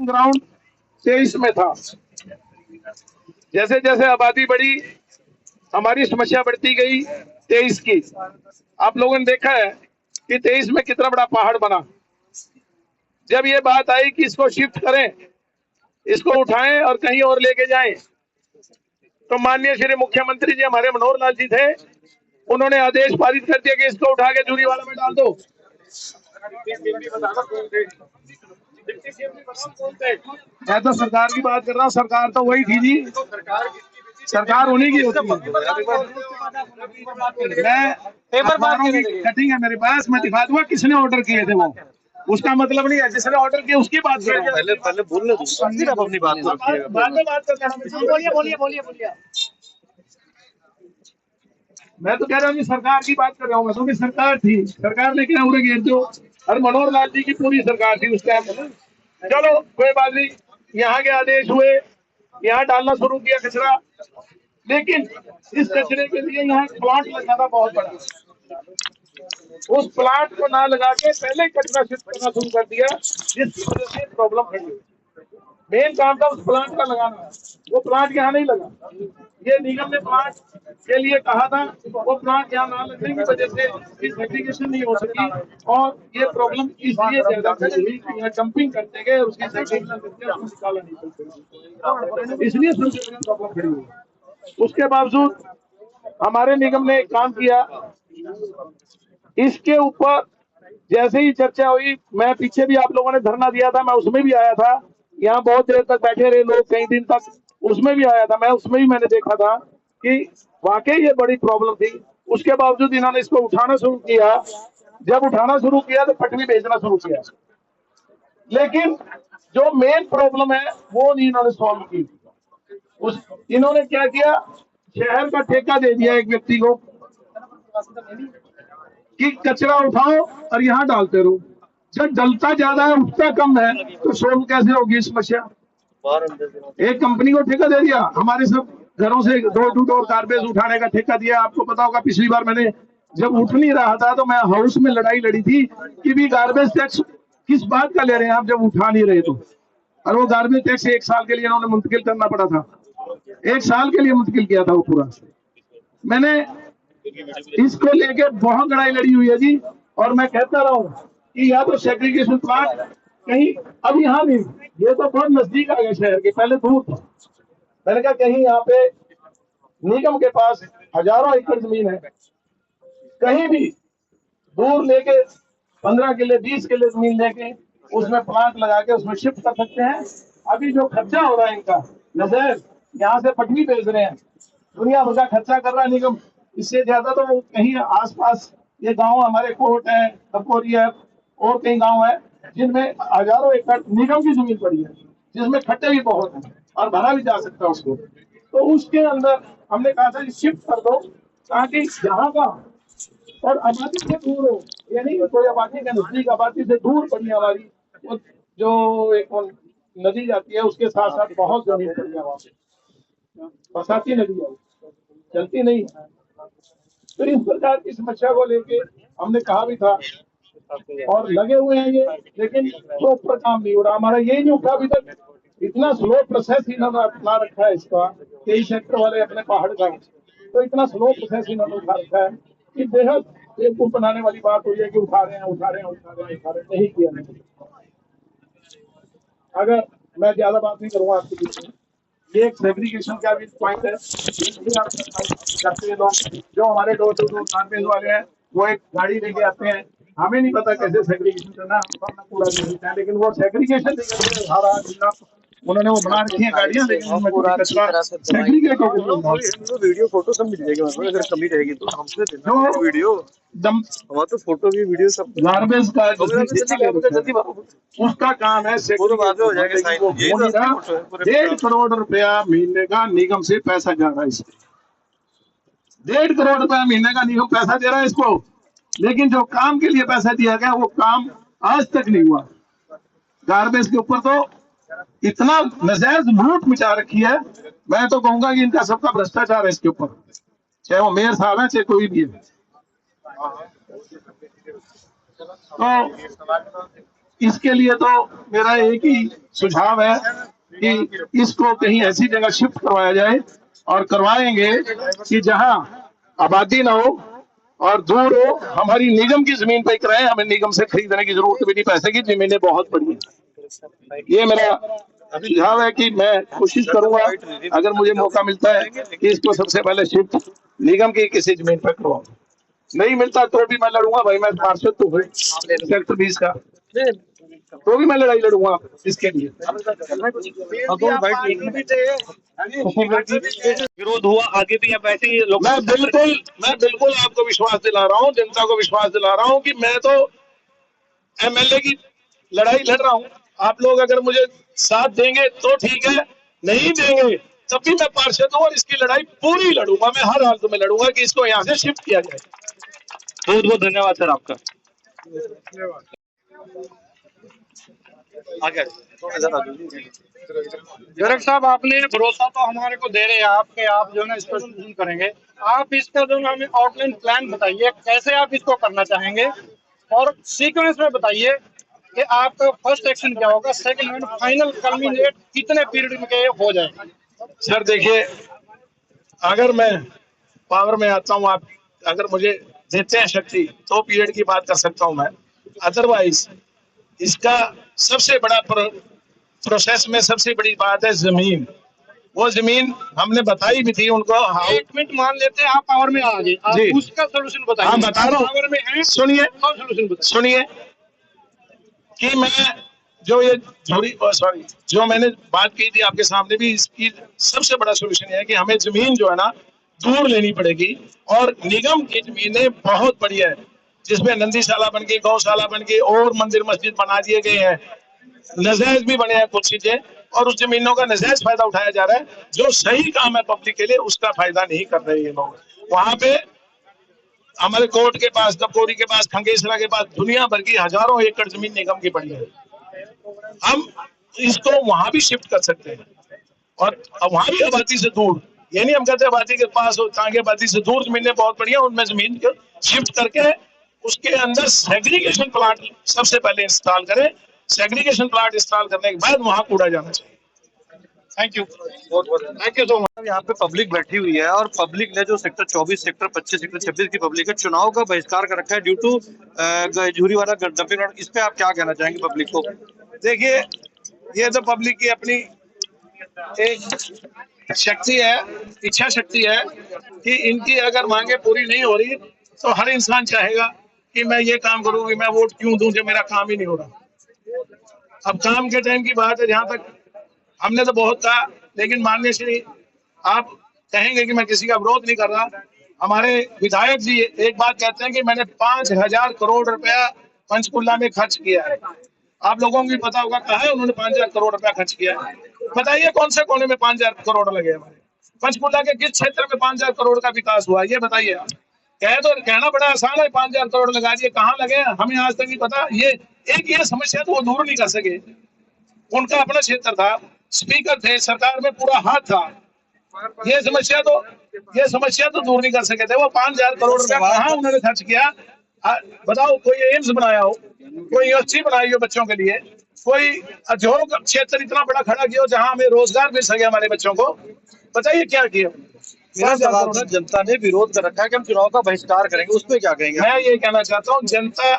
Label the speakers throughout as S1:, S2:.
S1: Ground 23 में था। जैसे जैसे आबादी बढ़ी हमारी समस्या बढ़ती गई 23 की। आप लोगों ने देखा है कि 23 में कितना बड़ा पहाड़ बना। जब ये बात आई कि इसको शिफ्ट करें, इसको उठाएं और कहीं और लेके जाएं, तो माननीय श्री मुख्यमंत्री जी हमारे मनोहर लाल जी थे, उन्होंने आदेश पारित कर दिया कि इसको उठा के जूरीवाला में डाल दो। मैं तो सरकार की बात कर रहा हूँ, सरकार तो वही थी जी, सरकार उन्हीं की होती है। मैं अखबारों की कटिंग है मेरे पास, मैं दिखा दूंगा किसने ऑर्डर किए थे। वो उसका मतलब नहीं है जिसने ऑर्डर किया उसकी बात कर।
S2: पहले पहले बोलने दो, फिर आप अपनी बात को रखिएगा।
S1: बाद में बात करते हैं। बोलिए। मैं तो कह रहा हूँ कि सरकार की बात कर रहा हूँ मैं, क्योंकि सरकार थी, सरकार ने क्या उड़े घेर दो। और मनोहर लाल जी की पूरी सरकार थी उस टाइम। चलो कोई बात नहीं, यहाँ के आदेश हुए, यहाँ डालना शुरू किया कचरा। लेकिन इस कचरे के लिए यहाँ प्लांट लगा था बहुत बड़ा। उस प्लांट को ना लगा के पहले कचरा शिफ्ट करना शुरू कर दिया, जिसकी वजह से प्रॉब्लम खड़ी। मेन काम था उस प्लांट का लगाना, वो प्लांट यहाँ नहीं लगा। ये निगम ने प्लांट के लिए कहा था, वो प्लांट यहाँ ना लगने की वजह से उसकी सेग्रीगेशन नहीं हो सकी। और ये प्रॉब्लम इसलिए ज्यादा खड़ी हुई कि यहाँ डंपिंग करते गए, उसकी सेग्रीगेशन करके उसको निकाला नहीं सकते, इसलिए सबसे बड़ी प्रॉब्लम खड़ी हुई। उसके बावजूद हमारे निगम ने एक काम किया, इसके ऊपर जैसे ही चर्चा हुई, मैं पीछे भी आप लोगों ने धरना दिया था, मैं उसमें भी आया था। यहाँ बहुत देर तक बैठे रहे लोग, कई दिन तक, उसमें भी आया था मैं, उसमें भी मैंने देखा था कि वाकई ये बड़ी प्रॉब्लम थी। उसके बावजूद इन्होंने इसको उठाना शुरू किया। जब उठाना शुरू किया तो पटवी भेजना शुरू किया, लेकिन जो मेन प्रॉब्लम है वो नहीं इन्होंने सॉल्व की। इन्होंने क्या किया, शहर का ठेका दे दिया एक व्यक्ति को कि कचरा उठाओ और यहाँ डालते रहो। जब डलता ज्यादा है उठता कम है, तो सोल्व कैसे होगी समस्या। एक कंपनी को ठेका दे दिया, हमारे सब घरों से डोर टू डोर गार्बेज उठाने का ठेका दिया। आपको पता होगा पिछली बार मैंने जब उठ नहीं रहा था तो मैं हाउस में लड़ाई लड़ी थी कि भी गार्बेज टैक्स किस बात का ले रहे हैं आप जब उठा नहीं रहे तो। और वो गार्बेज टैक्स 1 साल के लिए इन्होंने मुंतकिल करना पड़ा था, 1 साल के लिए मुंतकिल किया था वो पूरा। मैंने इसको लेके बहुत लड़ाई लड़ी हुई है जी। और मैं कहता रहा हूँ कि या तो सेग्रीगेशन प्लांट कहीं, अब यहाँ नहीं, ये तो बहुत नजदीक आ गया शहर के, पहले दूर था। मैंने कहा कहीं यहाँ पे निगम के पास हजारों एकड़ जमीन है, कहीं भी दूर लेके 15 किले 20 किले जमीन लेके उसमें प्लांट लगा के उसमें शिफ्ट कर सकते हैं। अभी जो खर्चा हो रहा है इनका नजर, यहाँ से पटवी भेज रहे हैं, दुनिया भर का खर्चा कर रहा है निगम, इससे ज्यादा तो कहीं आसपास ये गांव हमारे कोट है, कपोरी है, और कई गांव है जिनमें हजारों एकड़ निगम की जमीन पड़ी है, जिसमें खड्डे भी बहुत हैं और भरा भी जा सकता है उसको। तो उसके अंदर हमने कहा था शिफ्ट कर दो, ताकि यहाँ का और आबादी से दूर हो, यानी कोई आबादी के नजदीक, आबादी से दूर पड़ी हमारी वो जो एक नदी जाती है, उसके साथ साथ बहुत जमीन पड़ी है वहां पे, बरसाती नदी है, चलती नहीं। तो इस प्रकार की समस्या को लेके हमने कहा भी था और लगे हुए हैं ये, लेकिन तो ऊपर काम नहीं हो रहा हमारा, यही नहीं उठा अभी तक। इतना स्लो प्रोसेस इन्होंने अपना रखा है इसका, 23 सेक्टर वाले अपने पहाड़ का, तो इतना स्लो प्रोसेस इन्होंने उठा रखा है कि बेहद बेवकूफ बनाने वाली बात हुई है कि उठा रहे हैं, नहीं किया नहीं। अगर मैं ज्यादा बात नहीं करूंगा आपके बीच में, ये एक सेग्रीगेशन का भी पॉइंट है। करते हैं लोग जो हमारे डोर टू डोर गार्बेज वाले हैं, वो एक गाड़ी लेके आते हैं, हमें नहीं पता कैसे सेग्रीगेशन करना, पूरा देता है, लेकिन वो सेग्रीगेशन नहीं करते, हरा जिला उन्होंने वो बना रखी है गाड़ियां, लेकिन उनमें कचरा सेग्रीगेट होकर
S2: वीडियो फोटो सब मिल जाएगी, मतलब अगर कमी रहेगी तो हमसे देना वीडियो, हमारा तो फोटो भी वीडियो सब
S1: गार्बेज का उसका काम है।
S2: वो तो बाद में हो जाएगा,
S1: 1.5 करोड़ रुपया महीने का निगम से पैसा जा रहा है इसको, 1.5 करोड़ रुपया महीने का निगम पैसा दे रहा है इसको, लेकिन जो काम के लिए पैसा दिया गया वो काम आज तक नहीं हुआ। गार्बेज के ऊपर तो इतना नजायज लूट मचा रखी है, मैं तो कहूंगा कि इनका सबका भ्रष्टाचार है इसके ऊपर, चाहे वो मेयर साहब है चाहे कोई भी है। तो इसके लिए तो मेरा एक ही सुझाव है कि इसको कहीं ऐसी जगह शिफ्ट करवाया जाए, और करवाएंगे कि जहां आबादी ना हो और दूर हो। हमारी निगम की जमीन पे कराए, हमें निगम से खरीदने की जरूरत भी नहीं, पैसे की जमीनें बहुत बड़ी है। ये मेरा सुझाव है कि मैं कोशिश करूंगा, अगर मुझे मौका मिलता है कि इसको सबसे पहले शिफ्ट निगम की किसी जमीन पर करवाऊं। नहीं मिलता तो भी मैं लड़ूंगा भाई, मैं पार्षद तो हूँ सेक्टर 20 का, तो भी मैं लड़ाई लड़ूंगा इसके लिए।
S3: विरोध हुआ, आगे भी अब ऐसे ही लोग।
S1: मैं बिल्कुल आपको विश्वास दिला रहा हूँ, जनता को विश्वास दिला रहा हूँ कि मैं तो एमएलए की लड़ाई लड़ रहा हूँ। आप लोग अगर मुझे साथ देंगे तो ठीक है, नहीं देंगे तब भी मैं पार्षद हूँ और इसकी लड़ाई पूरी लड़ूंगा। मैं हर हालत में लड़ूंगा कि इसको यहाँ से शिफ्ट किया जाए।
S3: बहुत बहुत धन्यवाद सर आपका। आगे
S4: डायरेक्टर साहब, आपने भरोसा तो हमारे को दे रहे हैं आपके, आप जो है ना इसको शुरू करेंगे। आप इसका जो हमें आउटलाइन प्लान बताइए, कैसे आप इसको करना चाहेंगे, और सीक्वेंस में बताइए कि आपका फर्स्ट एक्शन क्या होगा, सेकंड एंड फाइनल कल्मिनेट कितने पीरियड में हो जाएगा।
S1: सर देखिए, अगर मैं पावर में आता हूँ, आप अगर मुझे देते हैं शक्ति तो पीरियड की बात कर सकता हूँ मैं, अदरवाइज इसका सबसे बड़ा प्रोसेस में सबसे बड़ी बात है जमीन। वो जमीन हमने बताई भी थी उनको।
S4: एक मिनट मान लेते हैं आप पावर में आ गए, आप
S1: जी।
S4: उसका सोल्यूशन बताइए।
S1: हाँ बता रहा
S4: पावर में
S1: हूँ,
S4: है,
S1: सुनिए
S4: सोल्यूशन बताइए।
S1: सुनिए कि मैं जो ये सॉरी जो मैंने बात की थी आपके सामने भी, इसकी सबसे बड़ा सोल्यूशन है कि हमें जमीन जो है ना दूर लेनी पड़ेगी। और निगम की जमीनें बहुत बढ़िया है, जिसमें नंदीशाला बन गई, गौशाला बन गई और मंदिर मस्जिद बना दिए गए हैं, नजायज भी बने हैं कुछ चीजें, और उस जमीनों का नजायज फायदा उठाया जा रहा है। जो सही काम है पब्लिक के लिए उसका फायदा नहीं कर रहे ये लोग। वहां पे हमारे कोर्ट के पास, दबकोरी के पास, खंगेसरा के पास दुनिया भर की हजारों एकड़ जमीन निगम की पड़ी है। हम इसको वहां भी शिफ्ट कर सकते हैं, और वहां भी आबादी से दूर, ये नहीं हम कहते आबादी के पास हो, ताकि आबादी से दूर जमीनें बहुत बढ़िया, उनमें जमीन को शिफ्ट करके उसके अंदर सेग्रीगेशन प्लांट सबसे पहले इंस्टॉल करें। सेग्रीगेशन प्लांट इंस्टॉल करने के बाद वहां कूड़ा जाना चाहिए।
S4: Thank you.
S3: Thank you so much. यहाँ पे पब्लिक बैठी हुई है और पब्लिक ने जो सेक्टर 24, सेक्टर 25, सेक्टर 26 की पब्लिक है, चुनाव का बहिष्कार कर रखा है ड्यू टू झूरीवाला डंपिंग ग्राउंड। इस पे आप क्या कहना चाहेंगे पब्लिक को?
S1: देखिए, ये तो पब्लिक की अपनी एक शक्ति है, इच्छा शक्ति है कि इनकी अगर मांगे पूरी नहीं हो रही तो हर इंसान चाहेगा कि मैं ये काम करूंगी, मैं वोट क्यों दूं जब मेरा काम ही नहीं हो रहा। अब काम के टाइम की बात है, जहां तक हमने तो बहुत कहा, लेकिन माननीय श्री आप कहेंगे कि मैं किसी का विरोध नहीं कर रहा। हमारे विधायक जी एक बात कहते हैं कि मैंने 5,000 करोड़ रुपया पंचकुला में खर्च किया है। आप लोगों को भी पता होगा कहा है उन्होंने 5,000 करोड़ रुपया खर्च किया है। बताइए कौन से कोने में 5,000 करोड़ लगे हमारे पंचकुला के, किस क्षेत्र में 5,000 करोड़ का विकास हुआ, ये बताइए आप। कहना बड़ा आसान है, 5,000 करोड़ लगा दिए, कहाँ लगे हमें आज तक नहीं पता। ये समस्या तो वो दूर नहीं कर सके। उनका अपना क्षेत्र था, स्पीकर थे, सरकार में पूरा हाथ था, ये समस्या तो दूर नहीं कर सके थे। वो 5,000 करोड़ रुपया कहाँ उन्होंने खर्च किया? बताओ, कोई एम्स बनाया हो, कोई यूनिवर्सिटी बनाई हो बच्चों के लिए, कोई उद्योग क्षेत्र इतना बड़ा खड़ा किया हो जहाँ हमें रोजगार मिल सके हमारे बच्चों को, बताइए क्या किया?
S3: मेरा सवाल था, जनता ने विरोध कर रखा है कि हम चुनाव का बहिष्कार करेंगे, उस पर क्या कहेंगे?
S1: मैं ये कहना चाहता हूँ, जनता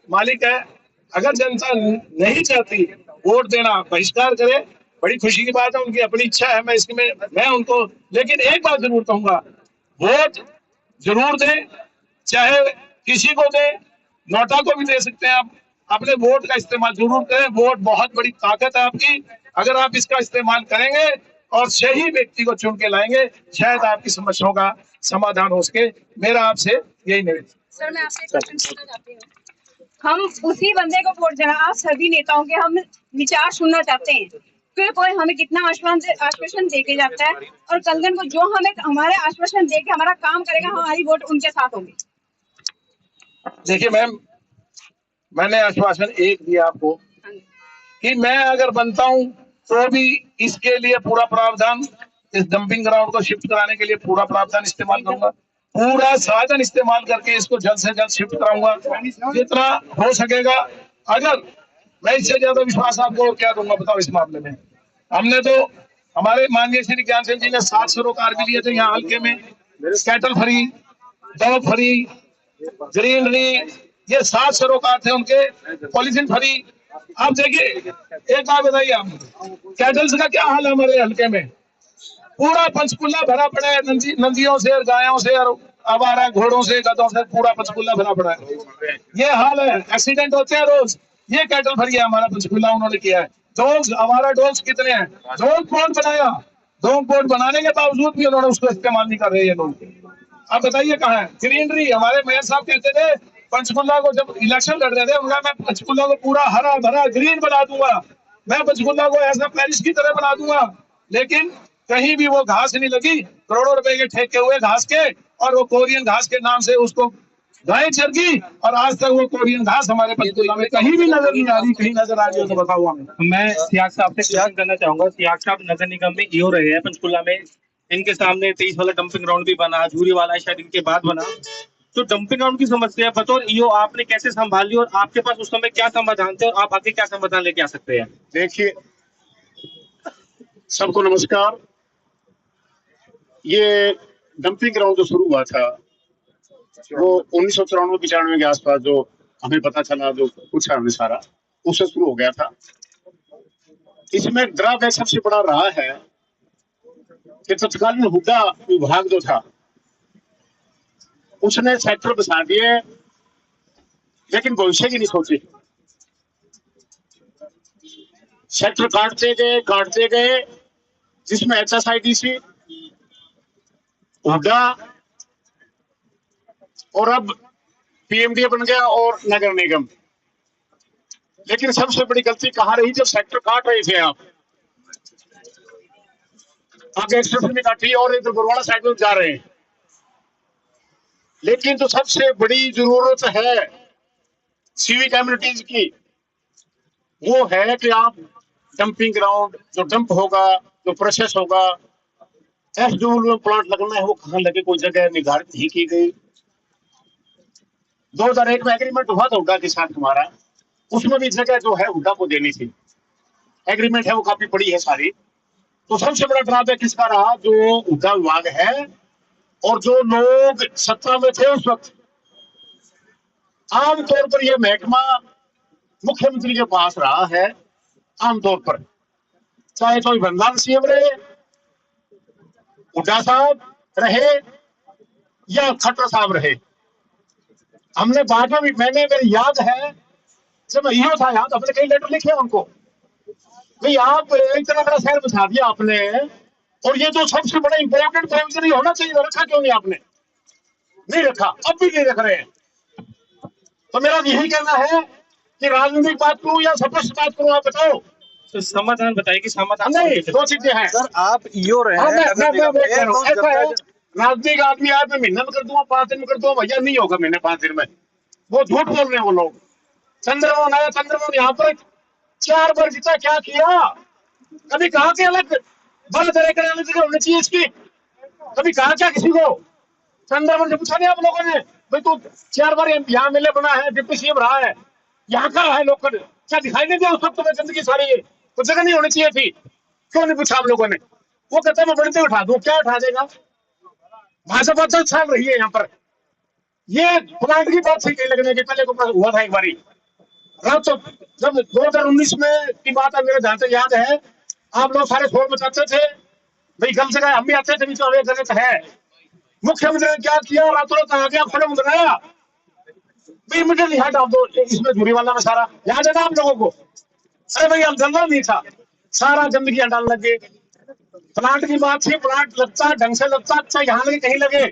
S1: मालिक है। अगर जनता नहीं चाहती वोट देना, बहिष्कार करे, बड़ी खुशी की बात है, उनकी अपनी इच्छा है। मैं उनको लेकिन एक बात जरूर कहूंगा, वोट जरूर दें, चाहे किसी को दें, नोटा को भी दे सकते हैं आप। अपने वोट का इस्तेमाल जरूर करें। वोट बहुत बड़ी ताकत है आपकी, अगर आप इसका इस्तेमाल करेंगे और सही व्यक्ति को चुन के लाएंगे, शायद आपकी समस्याओं का समाधान हो सके। मेरा आपसे यही निवेदन।
S5: सर, मैं आपसे क्वेश्चन पूछना चाहती हूँ। हम उसी बंदे को वोट देना, आप सभी नेताओं के हम विचार सुनना चाहते हैं, फिर कोई हमें कितना आश्वासन दे के जाता है, और कलगन को जो हमें हमारे आश्वासन दे के हमारा काम करेगा, हमारी वोट उनके साथ होगी।
S1: देखिए मैम, मैंने आश्वासन एक दिया आपको कि मैं अगर बनता हूं तो भी इसके लिए पूरा प्रावधान, इस डंपिंग ग्राउंड को शिफ्ट कराने के लिए पूरा प्रावधान इस्तेमाल करूंगा, पूरा साधन इस्तेमाल करके इसको जल्द से जल्द शिफ्ट कराऊंगा जितना हो सकेगा। अगर मैं इससे ज्यादा विश्वास आपको और क्या दूंगा बताओ इस मामले में। हमने तो हमारे माननीय श्री ज्ञान सिंह जी ने 7 सरोकार भी लिए थे यहाँ हल्के में, cattle free, dog free, greenery, ये 7 सरोकार थे उनके, पॉलिथीन फ्री। आप देखिए, एक बात बताइए आप, कैटल्स का क्या हाल है हमारे हल्के में? पूरा पंचकुला भरा पड़ा है, नंदियों से और गायों से और आवारा घोड़ों से, गधों से, पूरा पंचकुला भरा पड़ा है। ये हाल है, एक्सीडेंट होते हैं रोज। ये कैटल भरी है हमारा पंचकुला उन्होंने किया है। डॉग्स, आवारा डॉग्स कितने हैं? डॉग पोर्ट बनाया, डॉग पोर्ट बनाने के बावजूद भी उन्होंने उसको इस्तेमाल नहीं कर रहे ये लोग। आप बताइए कहाँ है ग्रीनरी? हमारे मेयर साहब कहते थे पंचकुला को, जब इलेक्शन लड़ रहे थे, उनका मैं पंचकुला को पूरा हरा भरा ग्रीन बना दूंगा, मैं पंचकुला को ऐसा पेरिस की तरह बना दूंगा। लेकिन कहीं भी वो घास नहीं लगी, करोड़ों रुपए के ठेके हुए घास के, और वो कोरियन घास के नाम से उसको गाय चर गई, और आज तक वो कोरियन घास हमारे पंचकुला में कहीं भी नजर नहीं आ रही। कहीं नजर आ रही हो तो बताओ हमें।
S6: मैं सियाग साहब से क्वेश्चन करना चाहूंगा। सियाग साहब नगर निगम में ईओ रहे हैं पंचकुला में, इनके सामने 23 वाला डंपिंग ग्राउंड भी बना, झूरी वाला शायद इनके बाद बना। तो डंपिंग ग्राउंड की समस्या बतौर ईओ आपने कैसे संभाली, और आपके पास उस समय क्या समाधान थे, और आप आगे क्या समाधान लेके आ सकते हैं?
S7: देखिए, सबको नमस्कार। ये डंपिंग ग्राउंड जो शुरू हुआ था वो 1994-95 के आसपास, जो हमें पता चला, जो पूछा हमने सारा, उससे शुरू हो गया था। इसमें ड्रॉबैक सबसे बड़ा रहा है कि तत्कालीन हुड्डा विभाग जो था उसने सेक्टर बसा दिए, लेकिन भविष्य की नहीं सोची। सेक्टर काटते गए, जिसमें HSIDC, हुड्डा और अब PMDA बन गया और नगर निगम। लेकिन सबसे बड़ी गलती कहाँ रही? जब सेक्टर काट रहे थे आप, आगे एक्सप्रेशन में काटी और इधर बरवाड़ा साइड में जा रहे हैं। लेकिन जो सबसे बड़ी जरूरत है सिविक कम्युनिटीज की, वो है कि आप डंपिंग ग्राउंड, जो डंप होगा, जो प्रोसेस होगा, SW प्लांट लगना है, वो कहाँ लगे, कोई जगह निर्धारित ही की गई। 2001 में एग्रीमेंट हुआ था हुड्डा के साथ हमारा, उसमें भी जगह जो है हुड्डा को देनी थी। एग्रीमेंट है वो काफी बड़ी है सारी। तो सबसे बड़ा ड्रॉबैक किसका रहा? जो हुड्डा विभाग है और जो लोग सत्ता में थे उस वक्त। आमतौर पर यह महकमा मुख्यमंत्री के पास रहा है, आमतौर पर, चाहे तो भंडार CM रहे, हुड्डा साहब रहे या खट्टर साहब रहे। हमने बाद में भी, मेरी याद है जब ईओ था यहाँ, तो हमने कई लेटर लिखे उनको, भाई आप इतना बड़ा शहर बचा दिया आपने, और ये जो सबसे बड़ा इंपॉर्टेंट प्रोविजन होना चाहिए, रखा क्यों नहीं आपने? नहीं रखा, अब भी नहीं रख रहे हैं। तो मेरा यही कहना है कि राजनीतिक बात करूं या स्पष्ट बात करूं, आप बताओ।
S6: तो समाधान बताइए कि समाधान
S7: नहीं, दो चीजें हैं
S3: सर। आप ईओ रहे
S7: हाँ,
S3: हैं,
S7: ऐसा है, राजनीतिक आदमी आज मैं महीने में कर दूंगा, 5 दिन में कर दूंगा, भैया नहीं होगा महीने 5 दिन में। वो झूठ बोल रहे हैं वो लोग। चंद्रमोहन आया, चंद्रमोहन यहाँ पर 4 बार जीता, क्या किया? कभी कहा कि अलग बल होनी चाहिए इसकी? कभी कहा क्या किसी को? चंद्रमोहन से पूछा नहीं आप लोगों ने? भाई तू 4 बार यहाँ MLA बना है, डिप्टी CM रहा है, यहाँ का है, लोग क्या दिखाई नहीं दिया उस वक्त तुम्हें गंदगी सारी है? वो जगह नहीं होनी चाहिए थी, क्यों नहीं पूछा आप लोगों ने? वो कहता मैं बढ़ते उठा दूं, क्या उठा देगा? भाजपा 10 साल रही है यहाँ पर। ये प्लांट की बात सही लगने के पहले को हुआ था एक बारी, तो जब 2019 में की बात है, मेरे जहां तक याद है, आप लोग सारे शोर मचाते थे, भाई गलत जगह हम भी आते थे, तो गलत है। मुख्यमंत्री ने क्या किया? रातों रात आ गया, खड़े बनाया, इमीडिएटली हटा दो इसमें झूरी वाला में सारा, याद है ना आप लोगों को? अरे भाई हम जंगल नहीं था, सारा गंदगी हटाने लगे। प्लांट की बात थी, प्लांट लगता है ढंग से लगता, अच्छा यहाँ लगे कहीं लगे,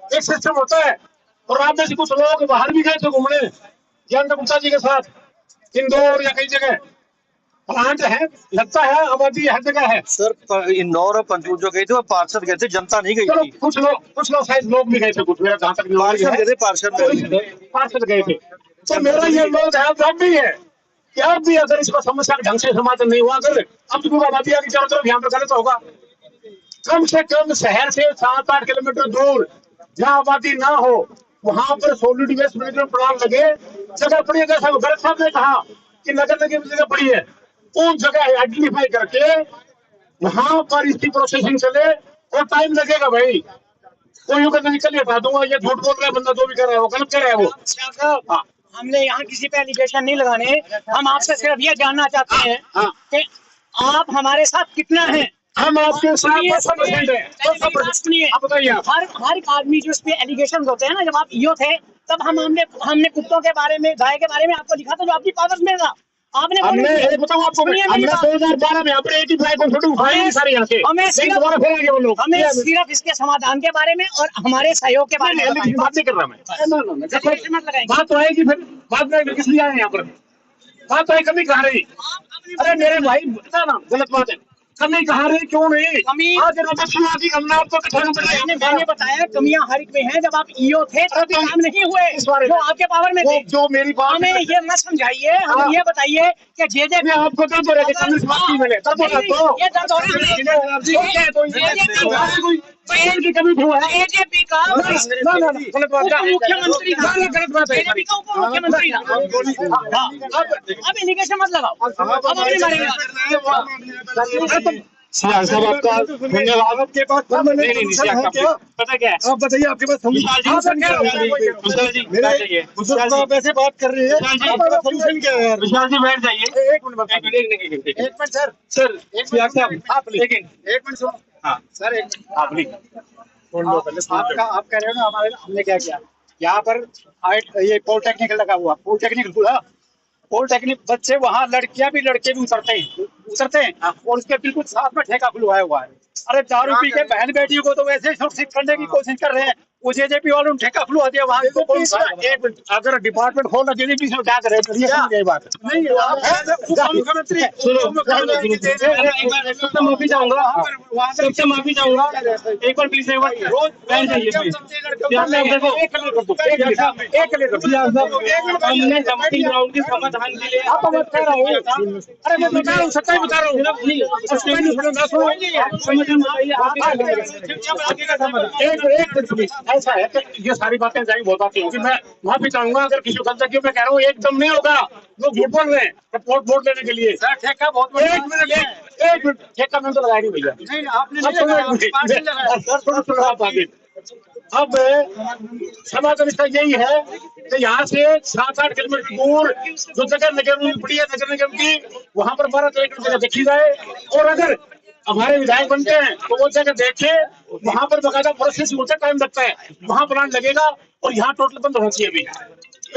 S7: एक सिस्टम होता है। और आप में से कुछ लोग बाहर भी गए थे घूमने ज्ञान गुप्ता जी के साथ, इंदौर या कई जगह प्लांट है, लगता है, आबादी हर जगह है।
S3: सर इंदौर और पंचकुला जो गए थे वो पार्षद गए थे, जनता नहीं गई थी।
S7: कुछ लोग शायद लोग भी गए थे, कुछ मेरा जहाँ तक पार्षद गए थे। तो मेरा ये लोग है, जब भी है कि अब भी अगर इसका समस्या ढंग से समाधान नहीं हुआ, अगर अब तो आबादी आगे चारों तरफ यहाँ पर गलत होगा। कम से कम शहर से 7-8 किलोमीटर दूर जहाँ आबादी ना हो, वहां पर सॉलिड वेस्ट मैनेजमेंट प्लांट लगे, जगह पड़ी। जैसा भरत साहब ने कहा कि नगर निगम की जगह पड़ी है, उन जगह आइडेंटिफाई करके वहां पर इसकी प्रोसेसिंग चले, और टाइम लगेगा भाई। कोई यूं कहता निकल हटा दूंगा, ये झूठ बोल रहा है बंदा, जो भी कर रहा है वो गलत कर रहा है वो। हाँ।
S8: हमने यहाँ किसी पे एलिगेशन नहीं लगाने, हम आपसे सिर्फ ये जानना चाहते हैं
S7: हाँ।
S8: कि आप हमारे साथ कितना हैं।
S7: हम आपके साथ 200% है, 200%। आप बताइए आप।
S8: हर एक आदमी जो इस पे एलिगेशन होते हैं ना, जब आप ईओ थे तब हमने कुत्तों के बारे में, गाय के बारे में आपको लिखा था जो आपकी पावर में था। आपने
S7: हमने एक बताऊं आपको, हमने 2012 में अपने 85 को छोटी उठाई सारी यहाँ से,
S8: हमें
S7: दोबारा फिर आगे वो लोग।
S8: हमें सिर्फ इसके समाधान के बारे में और हमारे सहयोग के बारे में
S7: बात नहीं कर रहा मैं। बात तो आएगी फिर, बात में किस लिए आए यहाँ पर, बात तो है कमी कहा रही। अरे मेरे भाई ना गलत बात है, कमी कहा रही क्यों नहीं?
S8: कमी
S7: आज हमने आपको
S8: मैंने बताया कमियां हर एक में हैं। जब आप ईओ थे तब भी काम नहीं हुए जो आपके पावर में थे।
S7: जो मेरी बात
S8: हमें ये मत समझाइए, हमें ये बताइए कि जे
S7: मैं आपको दर्द हो रहा है, कमी से बात नहीं मिले तब बोला तो
S8: ये दर्द हो रहा है
S7: की कमी हुआ है।
S8: बीजेपी का
S7: गलत बात है,
S8: मुख्यमंत्री था,
S7: गलत बात है।
S8: बीजेपी का उप मुख्यमंत्री था। अब एलिगेशन मत लगाओ, अब अपनी मारेंगे।
S7: सियार साहब आपका धन्यवाद। आपके पास पता क्या है, आप बताइए आपके पास आप ऐसे बात कर रहे हैं, सोल्यूशन क्या है?
S3: विशाल जी बैठ जाइए,
S7: एक मिनट सर, सियार साहब आप एक मिनट सुनो। हाँ सर, एक मिनट आप कह रहे हो ना हमने क्या किया यहाँ पर, ये पॉलिटेक्निक लगा हुआ, पॉलिटेक्निक खुला, पॉलिटेक्निक बच्चे वहाँ लड़कियां भी लड़के भी उतरते हैं और उसके बिल्कुल साथ में ठेका खुलवाया हुआ है। अरे दारू पी के बहन बेटियों को तो वैसे ही सुरक्षित करने की कोशिश कर रहे हैं, वो जेजेपी वालों ने ठेका खुलवा दिया वहाँ। अगर डिपार्टमेंट खोलना जेजेपी से क्या करे, ये बात नहीं। मुख्यमंत्री
S3: माफी चाहूंगा, सबसे माफी चाहूंगा, एक बार प्लीज रोज बैठ जाइए। हमने डंपिंग ग्राउंड के समाधान के लिए
S7: अरे मैं बता रहा हूँ, सच्चाई बता रहा हूँ। ऐसा है कि ये सारी बातें जाएंगी बहुत आती होंगी, मैं माफी चाहूंगा अगर किसी गलती मैं कह रहा हूँ, एकदम नहीं होगा। लोग झूठ बोल रहे हैं वोट लेने के लिए। ठेका बहुत, एक मिनट ठेका मैंने तो लगाया नहीं भैया, अब समाधान इसका यही है कि यहाँ से 7-8 किलोमीटर दूर जो जगह नगर निगम पड़ी है, नगर निगम की, वहाँ पर 12 एकड़ जगह देखी जाए, और अगर हमारे विधायक बनते हैं तो वो जगह देखे, वहाँ पर बकायदा प्रोसेस होता, टाइम लगता है, वहाँ प्लान लगेगा, और यहाँ टोटल बंद होना चाहिए। अभी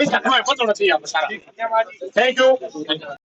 S7: इस हक में बंद होना चाहिए यहाँ पर सारा। Thank you.